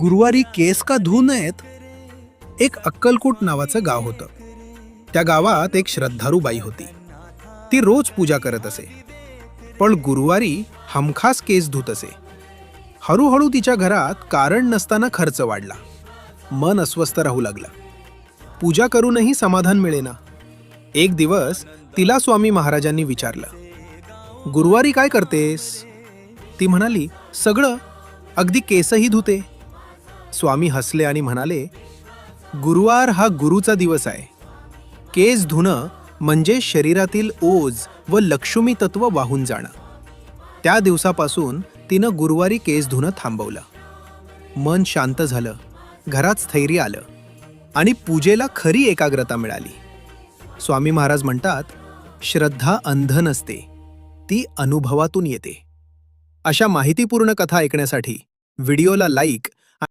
गुरुवारी केस का धू नयेत. एक अक्कलकोट नावाचं गाव होतं. त्या गावात एक श्रद्धाळू बाई होती. ती रोज पूजा करत असे, पण गुरुवारी हमखास केस धुत असे. हळूहळू तिच्या घरात कारण नसताना खर्च वाढला. मन अस्वस्थ राहू लागलं. पूजा करूनही समाधान मिळेना. एक दिवस तिला स्वामी महाराजांनी विचारलं, गुरुवारी काय करतेस? ती म्हणाली, सगळं, अगदी केसही धुते. स्वामी हसले आणि म्हणाले, गुरुवार हा गुरुचा दिवस आहे. केस धुणं म्हणजे शरीरातील ओझ व लक्ष्मी तत्व वाहून जाणं. त्या दिवसापासून तिनं गुरुवारी केस धुणं थांबवलं. मन शांत झालं, घरात स्थैर्य आलं आणि पूजेला खरी एकाग्रता मिळाली. स्वामी महाराज म्हणतात, श्रद्धा अंध नसते, ती अनुभवातून येते. अशा माहितीपूर्ण कथा ऐकण्यासाठी व्हिडिओला लाईक